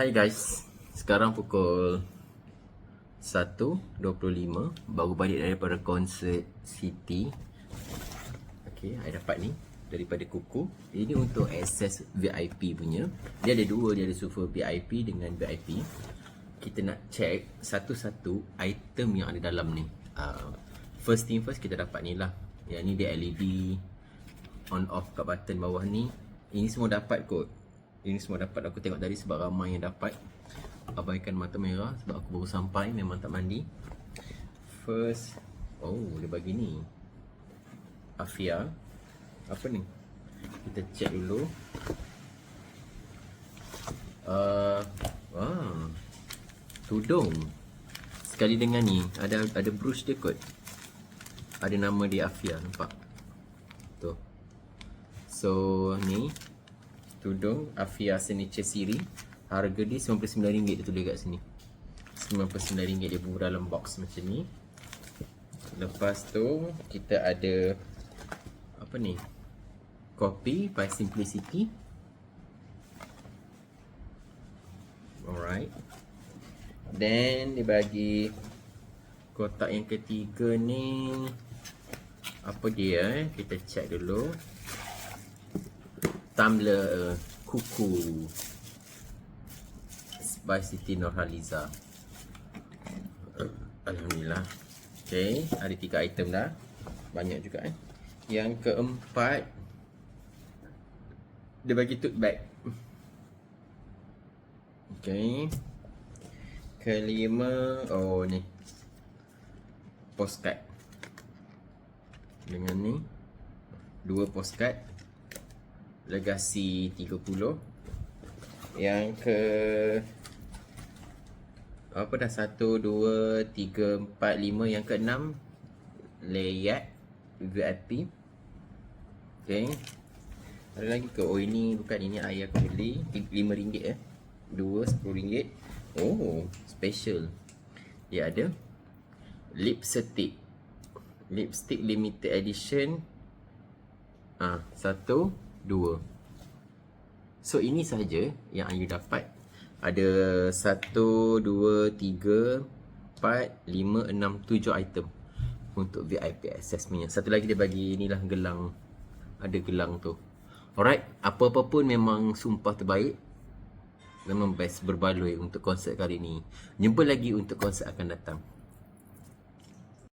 Hai guys, sekarang pukul 1.25, baru balik daripada konsert City. Okay, I dapat ni daripada Kuku. Ini untuk akses VIP punya. Dia ada dua, dia ada sofa VIP dengan VIP. Kita nak check satu-satu item yang ada dalam ni. First thing first, kita dapat ni lah. Yang ni dia LED on off kat button bawah ni. Ini semua dapat kot. Ini semua dapat, aku tengok tadi sebab ramai yang dapat. Abaikan mata merah sebab aku baru sampai, memang tak mandi. First, oh dia bagi ni Afia. Apa ni? Kita check dulu. Tudung. Sekali dengan ni, ada brush dia kot. Ada nama dia Afia, nampak? Tu. So ni tudung Afia Signature Series. Harga dia RM99 dia tulis kat sini. RM99 dia buat dalam box macam ni. Lepas tu kita ada apa ni? Kopi by Simplicity. Alright. Then dia bagi kotak yang ketiga ni. Apa dia Kita check dulu. Tumbler Kuku by Siti Nurhaliza. Alhamdulillah. Okay, ada 3 item dah. Banyak juga Yang keempat, dia bagi tote bag. Okay. Kelima, oh ni postcard. Dengan ni 2 postcard Legacy 30. Yang ke apa dah, 1, 2, 3, 4, 5. Yang ke 6 Layout VIP. Okay. Ada lagi ke? Oh ini bukan, ini ayah aku beli RM5 2 RM10. Oh special. Dia ada lipstick limited edition. 1, 2. So ini saja yang Ayu dapat. Ada 1, 2, 3, 4, 5, 6, 7 item untuk VIP access punya. Satu lagi dia bagi inilah gelang. Ada gelang tu. Alright, apa-apa pun memang sumpah terbaik. Memang best berbaloi untuk konsert kali ni. Jumpa lagi untuk konsert akan datang.